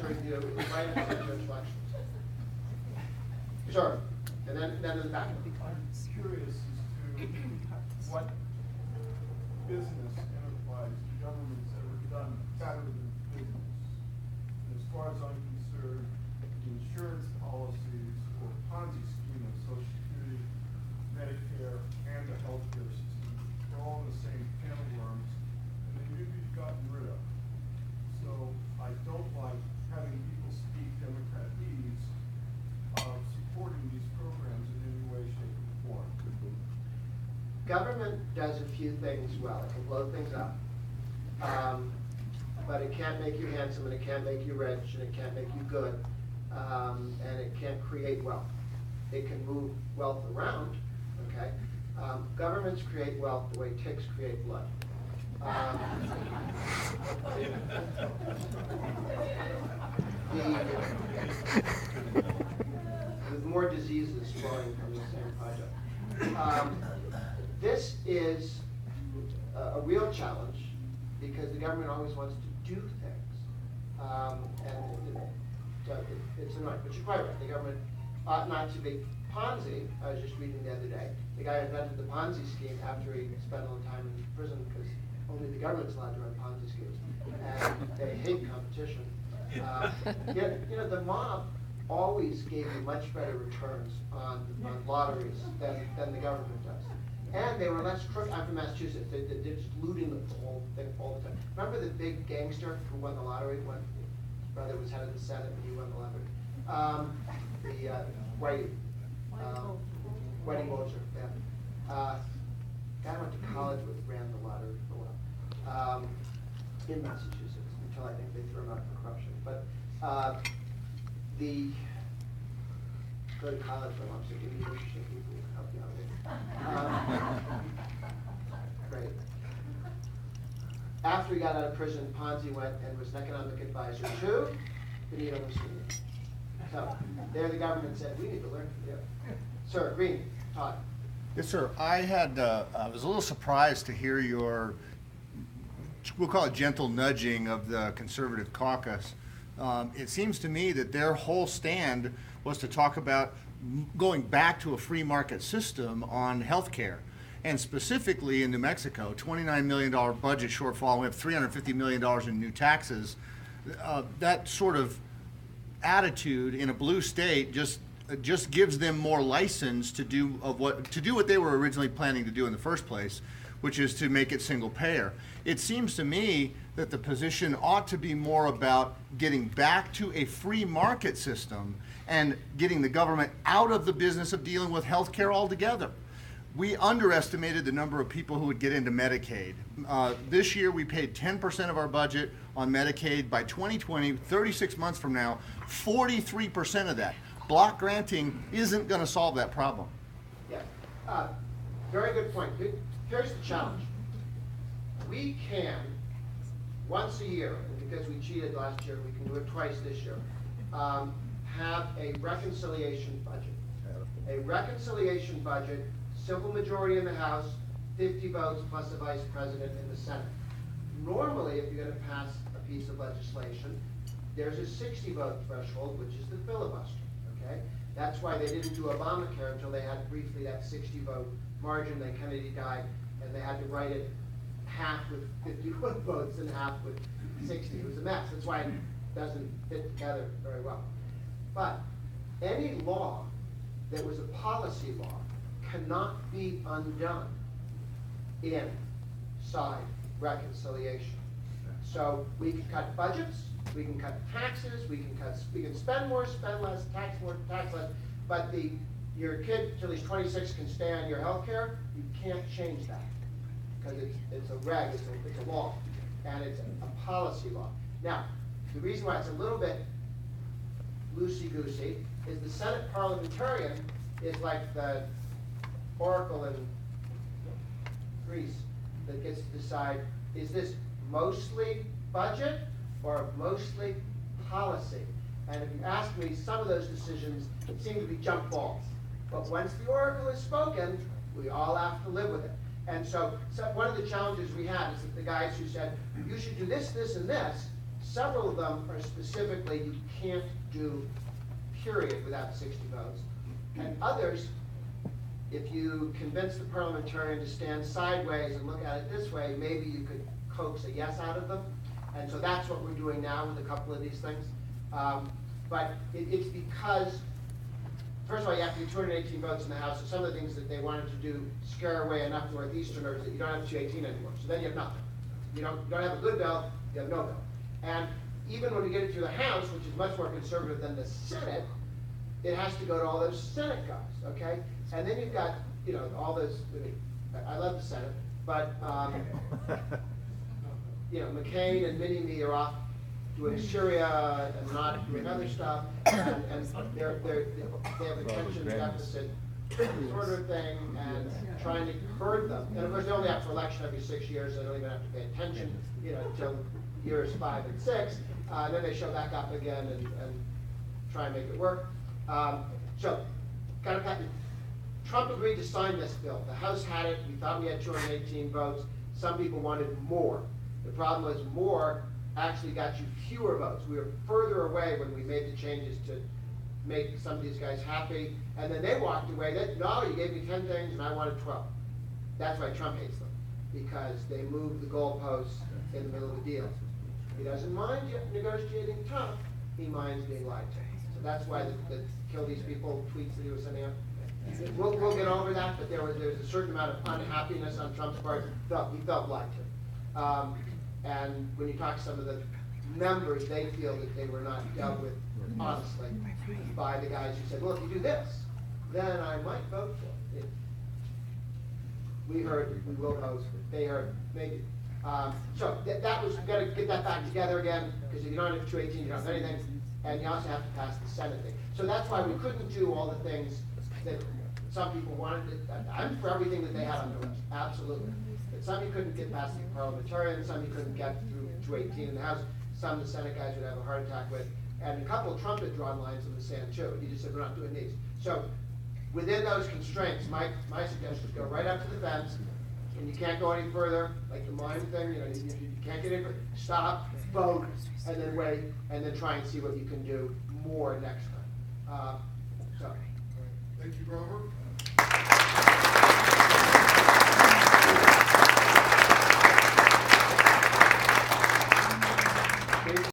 for you, invite us to your selection. Sure, and then in the back. I'm curious as to what business enterprise the government's ever done better than business. And as far as I'm concerned, the insurance policies or Ponzi scheme of Social Security, Medicare, and the healthcare system are all in the same can of worms, and they need to be gotten rid of. So I don't like having people speak Democratese of supporting these programs in any way, shape, or form. Government does a few things well. It can blow things up. But it can't make you handsome, and it can't make you rich, and it can't make you good, and it can't create wealth. It can move wealth around, okay? Governments create wealth the way ticks create blood. With more diseases flowing from the same project. This is a real challenge because the government always wants to do things. It's annoying, but you're quite right. The government ought not to be Ponzi. I was just reading the other day. The guy invented the Ponzi scheme after he spent a long time in prison because only the government's allowed to run Ponzi schemes. And they hate competition. Yet, you know, the mob always gave you much better returns on lotteries than the government does. And they were less crooked. I'm from Massachusetts. They're just looting the whole thing all the time. Remember the big gangster who won the lottery when his brother was head of the Senate and he won the lottery? Whitey Bulger, yeah. Guy I went to college with ran the lottery for a while in Massachusetts until I think they threw him out for corruption. But go to college for a while, so give me interesting people who help you out with it. Great. After he got out of prison, Ponzi went and was an economic advisor to Benito Mussolini. So there the government said, we need to learn from you. Sir, Green, Todd. Yes, sir. I was a little surprised to hear your, we'll call it gentle nudging of the conservative caucus. It seems to me that their whole stand was to talk about going back to a free market system on health care. And specifically in New Mexico, $29 million budget shortfall, we have $350 million in new taxes. That sort of attitude in a blue state just gives them more license to do what they were originally planning to do in the first place, which is to make it single payer. It seems to me that the position ought to be more about getting back to a free market system and getting the government out of the business of dealing with health care altogether. We underestimated the number of people who would get into Medicaid. This year we paid 10% of our budget on Medicaid. By 2020, 36 months from now, 43% of that. Block granting isn't going to solve that problem. Yeah, very good point. Here's the challenge. We can, once a year, and because we cheated last year, we can do it twice this year, have a reconciliation budget. A reconciliation budget, simple majority in the House, 50 votes plus a vice president in the Senate. Normally, if you're going to pass a piece of legislation, there's a 60-vote threshold, which is the filibuster. Okay? That's why they didn't do Obamacare until they had briefly that 60-vote margin. Then Kennedy died, and they had to write it half with 51 votes and half with 60. It was a mess. That's why it doesn't fit together very well. But any law that was a policy law cannot be undone inside reconciliation. So we can cut budgets, we can cut taxes, we can spend more, spend less, tax more, tax less, but your kid till he's 26 can stay on your health care. You can't change that because it's a reg, it's a law, and it's a policy law. Now, the reason why it's a little bit loosey-goosey is the Senate parliamentarian is like the oracle in Greece that gets to decide, is this mostly budget or mostly policy? And if you ask me, some of those decisions seem to be jump balls. But once the oracle is spoken, we all have to live with it. And so one of the challenges we had is that the guys who said, you should do this, this, and this, several of them are specifically, you can't do period without 60 votes. And others, if you convince the parliamentarian to stand sideways and look at it this way, maybe you could coax a yes out of them. And so that's what we're doing now with a couple of these things. But it's because, first of all, you have to do 218 votes in the House. So some of the things that they wanted to do scare away enough Northeasterners that you don't have 218 anymore. So then you have nothing. You don't have a good bill, you have no bill. And even when we get it through the House, which is much more conservative than the Senate, it has to go to all those Senate guys, okay? And then you've got, you know, all those, I love the Senate, but, you know, McCain and Mini-Me are off doing Syria and not doing other stuff, and they have attention deficit sort of thing, and trying to herd them. And of course, they only have for election every 6 years, so they don't even have to pay attention, you know, until years 5 and 6. Then they show back up again and try and make it work. So, got to pass. Trump agreed to sign this bill. The House had it. We thought we had 218 votes. Some people wanted more. The problem was more actually got you fewer votes. We were further away when we made the changes to make some of these guys happy. And then they walked away. No, you gave me 10 things and I wanted 12. That's why Trump hates them, because they moved the goalposts in the middle of the deal. He doesn't mind negotiating tough. He minds being lied to. So that's why the kill these people tweets that he was sending out. We'll get over that, but there was a certain amount of unhappiness on Trump's part. He felt lied to. And when you talk to some of the members, they feel that they were not dealt with honestly by the guys who said, well, if you do this, then I might vote for it. We heard, we will vote, they heard, maybe. So that was, you've got to get that back together again, because if you don't have 218, you don't have anything, and you also have to pass the Senate thing. So that's why we couldn't do all the things that some people wanted. I'm for everything that they had on the list, absolutely. But some you couldn't get past the parliamentarian, some you couldn't get through 218 in the House, some the Senate guys would have a heart attack with, and a couple of Trump had drawn lines in the sand too. He just said, we're not doing these. So within those constraints, my suggestion is go right up to the fence, and you can't go any further, like the mine thing, you know, you can't get any further. Stop, vote, and then wait, and then try and see what you can do more next time.